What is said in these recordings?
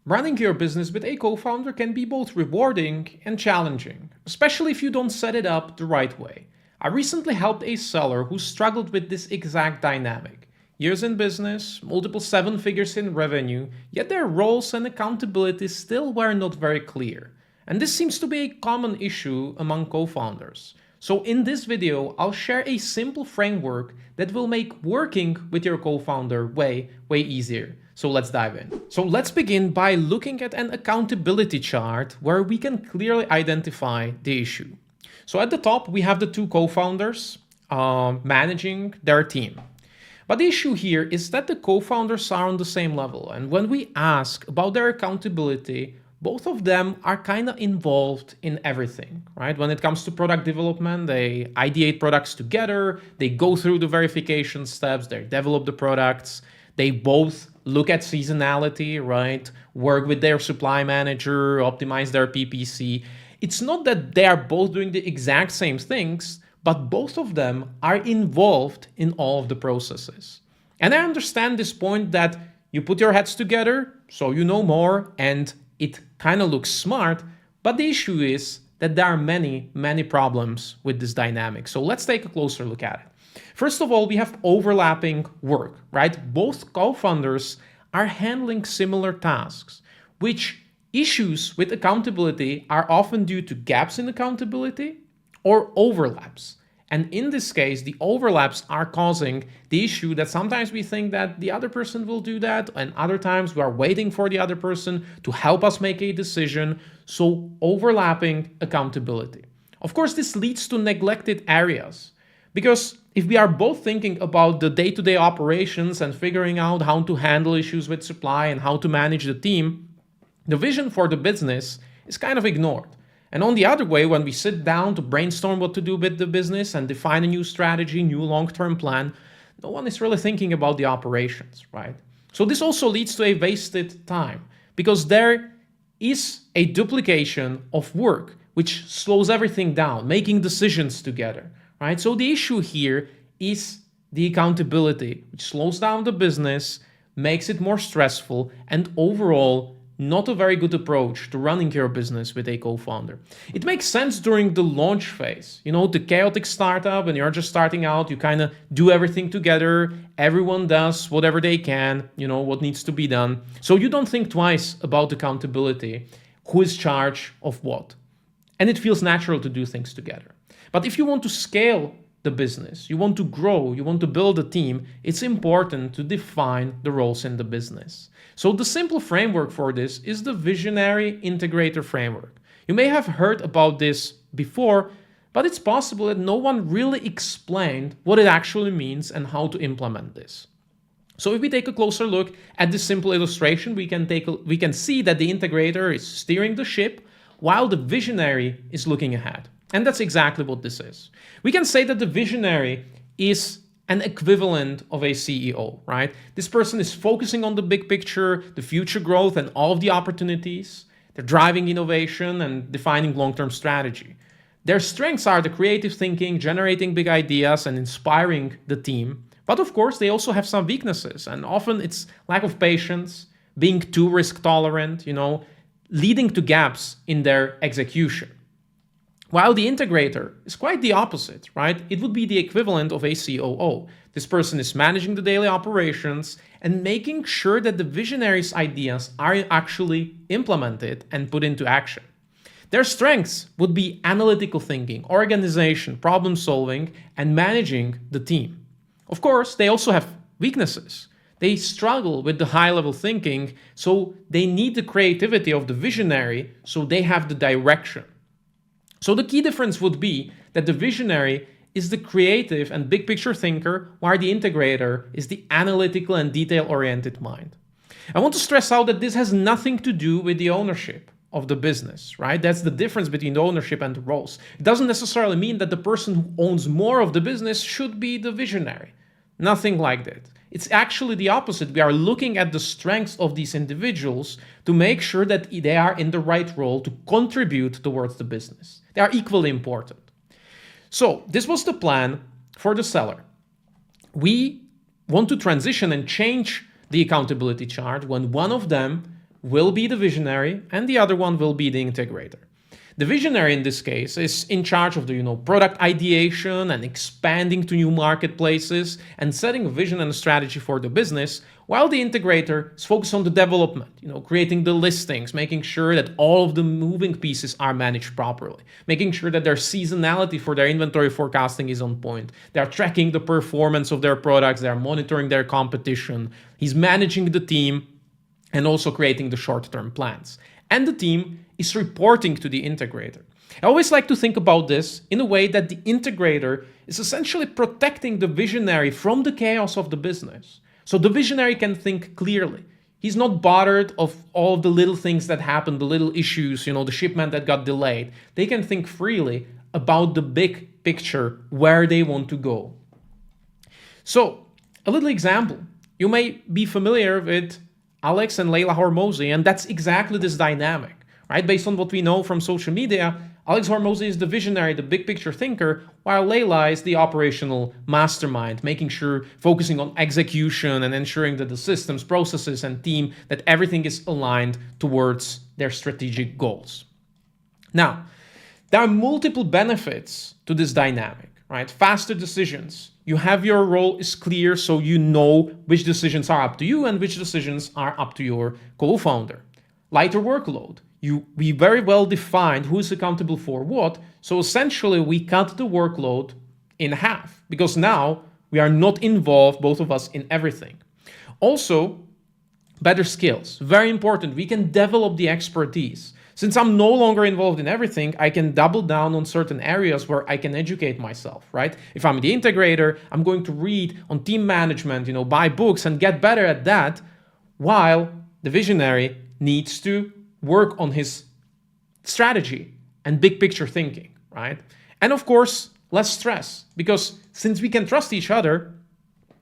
Running your business with a co-founder can be both rewarding and challenging, especially if you don't set it up the right way. I recently helped a seller who struggled with this exact dynamic. Years in business, multiple seven figures in revenue, yet their roles and accountabilities still were not very clear. And this seems to be a common issue among co-founders. So in this video, I'll share a simple framework that will make working with your co-founder way easier. So let's dive in. So let's begin by looking at an accountability chart where we can clearly identify the issue. So at the top, we have the two co-founders managing their team. But the issue here is that the co-founders are on the same level. And when we ask about their accountability, both of them are kind of involved in everything, right? When it comes to product development, they ideate products together, they go through the verification steps, they develop the products, they both look at seasonality, right? Work with their supply manager, optimize their PPC. It's not that they are both doing the exact same things, but both of them are involved in all of the processes. And I understand this point that you put your heads together, so you know more, and it kind of looks smart, but the issue is that there are many problems with this dynamic. So let's take a closer look at it. First of all, we have overlapping work, right? Both co-founders are handling similar tasks, which issues with accountability are often due to gaps in accountability or overlaps. And in this case, the overlaps are causing the issue that sometimes we think that the other person will do that, and other times we are waiting for the other person to help us make a decision. So overlapping accountability. Of course, this leads to neglected areas, because if we are both thinking about the day-to-day operations and figuring out how to handle issues with supply and how to manage the team, the vision for the business is kind of ignored. And on the other way, when we sit down to brainstorm what to do with the business and define a new strategy, new long-term plan, no one is really thinking about the operations, right? So this also leads to a wasted time because there is a duplication of work, which slows everything down, making decisions together, right? So the issue here is the accountability, which slows down the business, makes it more stressful, and overall, not a very good approach to running your business with a co-founder. It makes sense during the launch phase, the chaotic startup, when you're just starting out, you kind of do everything together. Everyone does whatever they can, what needs to be done. So you don't think twice about accountability, who is in charge of what. And it feels natural to do things together. But if you want to scale the business, you want to grow, you want to build a team, it's important to define the roles in the business. So the simple framework for this is the visionary integrator framework. You may have heard about this before, but it's possible that no one really explained what it actually means and how to implement this. So if we take a closer look at this simple illustration, we can see that the integrator is steering the ship while the visionary is looking ahead. And that's exactly what this is. We can say that the visionary is an equivalent of a CEO, right? This person is focusing on the big picture, the future growth, and all of the opportunities. They're driving innovation and defining long-term strategy. Their strengths are the creative thinking, generating big ideas, and inspiring the team. But of course, they also have some weaknesses, and often it's lack of patience, being too risk tolerant, leading to gaps in their execution. While the integrator is quite the opposite, right? It would be the equivalent of a COO. This person is managing the daily operations and making sure that the visionary's ideas are actually implemented and put into action. Their strengths would be analytical thinking, organization, problem solving, and managing the team. Of course, they also have weaknesses. They struggle with the high-level thinking, so they need the creativity of the visionary, so they have the direction. So the key difference would be that the visionary is the creative and big picture thinker, while the integrator is the analytical and detail-oriented mind. I want to stress out that this has nothing to do with the ownership of the business, right? That's the difference between the ownership and the roles. It doesn't necessarily mean that the person who owns more of the business should be the visionary. Nothing like that. It's actually the opposite. We are looking at the strengths of these individuals to make sure that they are in the right role to contribute towards the business. They are equally important. So this was the plan for the seller. We want to transition and change the accountability chart when one of them will be the visionary and the other one will be the integrator. The visionary in this case is in charge of the product ideation and expanding to new marketplaces and setting a vision and a strategy for the business, while the integrator is focused on the development, creating the listings, making sure that all of the moving pieces are managed properly, making sure that their seasonality for their inventory forecasting is on point. They're tracking the performance of their products, they're monitoring their competition. He's managing the team and also creating the short-term plans. And the team is reporting to the integrator. I always like to think about this in a way that the integrator is essentially protecting the visionary from the chaos of the business. So the visionary can think clearly. He's not bothered of all the little things that happen, the little issues, the shipment that got delayed. They can think freely about the big picture, where they want to go. So a little example. You may be familiar with Alex and Leila Hormozi, and that's exactly this dynamic. Right? Based on what we know from social media, Alex Hormozi is the visionary, the big picture thinker, while Leila is the operational mastermind, making sure, focusing on execution and ensuring that the systems, processes, and team, that everything is aligned towards their strategic goals. Now, there are multiple benefits to this dynamic, right? Faster decisions. You have your role is clear, so you know which decisions are up to you and which decisions are up to your co-founder. Lighter workload. We very well defined who is accountable for what. So essentially, we cut the workload in half because now we are not involved, both of us, in everything. Also, better skills. Very important. We can develop the expertise. Since I'm no longer involved in everything, I can double down on certain areas where I can educate myself, right? If I'm the integrator, I'm going to read on team management, buy books and get better at that, while the visionary needs to work on his strategy and big picture thinking, right? And of course, less stress, because since we can trust each other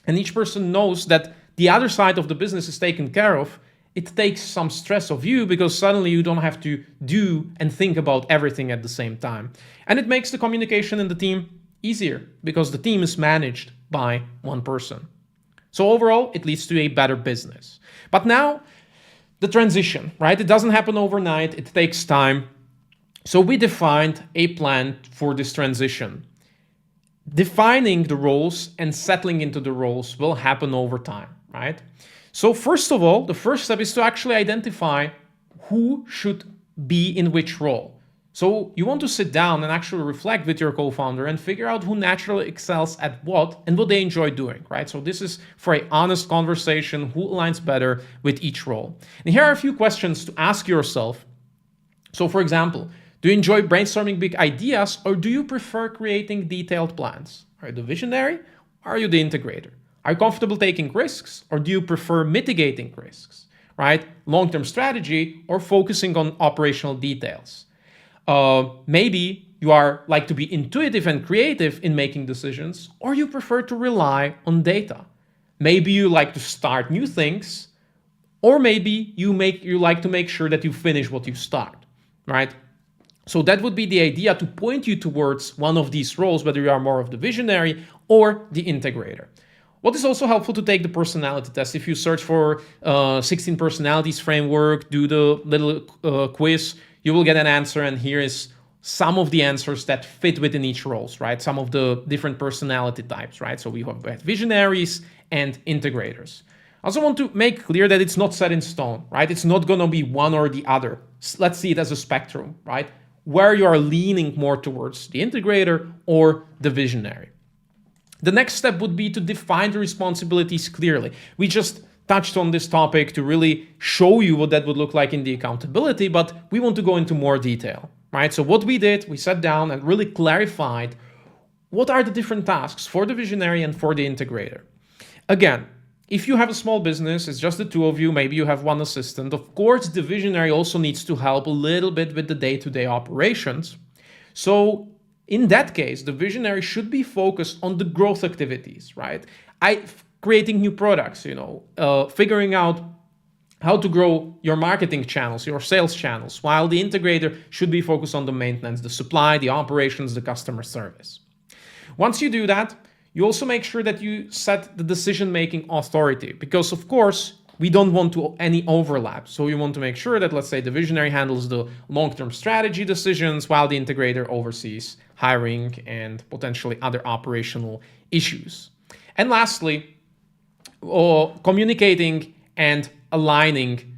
and each person knows that the other side of the business is taken care of, it takes some stress of you because suddenly you don't have to do and think about everything at the same time. And it makes the communication in the team easier because the team is managed by one person. So overall, it leads to a better business. But now, the transition, right? It doesn't happen overnight. It takes time. So we defined a plan for this transition. Defining the roles and settling into the roles will happen over time, right? So first of all, the first step is to actually identify who should be in which role. So you want to sit down and actually reflect with your co-founder and figure out who naturally excels at what and what they enjoy doing, right? So this is for an honest conversation, who aligns better with each role. And here are a few questions to ask yourself. So for example, do you enjoy brainstorming big ideas or do you prefer creating detailed plans? Are you the visionary or are you the integrator? Are you comfortable taking risks or do you prefer mitigating risks, right? Long-term strategy or focusing on operational details. Maybe you are like to be intuitive and creative in making decisions, or you prefer to rely on data. Maybe you like to start new things, or maybe you like to make sure that you finish what you start, right? So that would be the idea to point you towards one of these roles, whether you are more of the visionary or the integrator. What is also helpful to take the personality test. If you search for 16 personalities framework, do the little quiz, you will get an answer, and here is some of the answers that fit within each roles, right? Some of the different personality types, right? So we have visionaries and integrators. I also want to make clear that it's not set in stone, right? It's not gonna be one or the other. Let's see it as a spectrum, right? Where you are leaning more towards the integrator or the visionary. The next step would be to define the responsibilities clearly. We just touched on this topic to really show you what that would look like in the accountability, but we want to go into more detail, right? So what we did, we sat down and really clarified what are the different tasks for the visionary and for the integrator. Again, if you have a small business, it's just the two of you, maybe you have one assistant. Of course, the visionary also needs to help a little bit with the day-to-day operations. So in that case, the visionary should be focused on the growth activities, right? Creating new products, figuring out how to grow your marketing channels, your sales channels, while the integrator should be focused on the maintenance, the supply, the operations, the customer service. Once you do that, you also make sure that you set the decision-making authority, because of course, we don't want to any overlap. So you want to make sure that, let's say, the visionary handles the long-term strategy decisions while the integrator oversees hiring and potentially other operational issues. And lastly, communicating and aligning.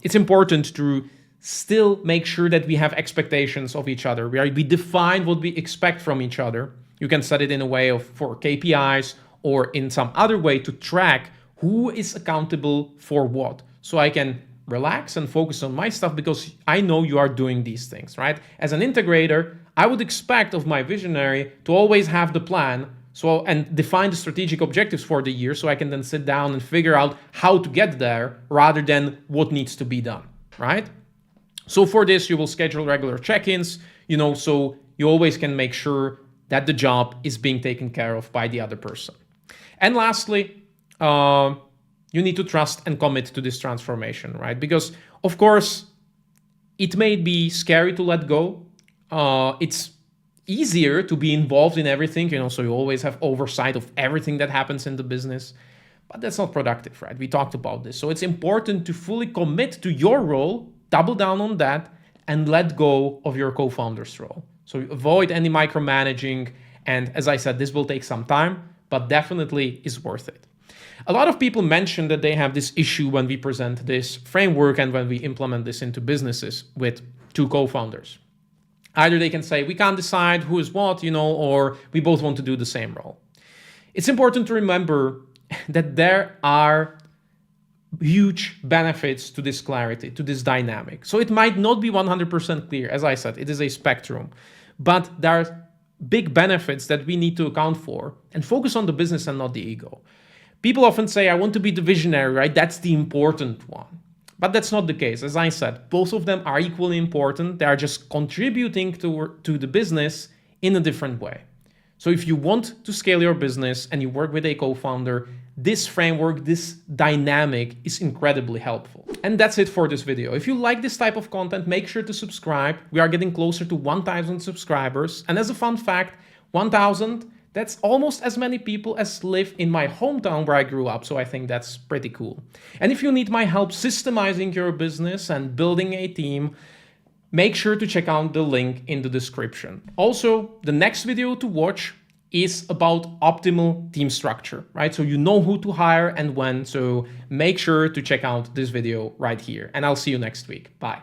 It's important to still make sure that we have expectations of each other. We define what we expect from each other. You can set it in a way of for KPIs or in some other way to track who is accountable for what. So I can relax and focus on my stuff because I know you are doing these things, right? As an integrator, I would expect of my visionary to always have the plan and define the strategic objectives for the year so I can then sit down and figure out how to get there rather than what needs to be done, right? So for this, you will schedule regular check-ins, so you always can make sure that the job is being taken care of by the other person. And lastly, you need to trust and commit to this transformation, right? Because of course, it may be scary to let go. It's easier to be involved in everything, so you always have oversight of everything that happens in the business, but that's not productive, right? We talked about this. So it's important to fully commit to your role, double down on that, and let go of your co-founder's role. So you avoid any micromanaging. And as I said, this will take some time, but definitely is worth it. A lot of people mention that they have this issue when we present this framework and when we implement this into businesses with two co-founders. Either they can say, we can't decide who is what, or we both want to do the same role. It's important to remember that there are huge benefits to this clarity, to this dynamic. So it might not be 100% clear. As I said, it is a spectrum, but there are big benefits that we need to account for and focus on the business and not the ego. People often say, I want to be the visionary, right? That's the important one. But that's not the case. As I said, both of them are equally important. They are just contributing to the business in a different way. So if you want to scale your business and you work with a co-founder, this framework, this dynamic is incredibly helpful. And that's it for this video. If you like this type of content, make sure to subscribe. We are getting closer to 1,000 subscribers. And as a fun fact, 1,000, that's almost as many people as live in my hometown where I grew up. So I think that's pretty cool. And if you need my help systemizing your business and building a team, make sure to check out the link in the description. Also, the next video to watch is about optimal team structure, right? So you know who to hire and when. So make sure to check out this video right here. And I'll see you next week. Bye.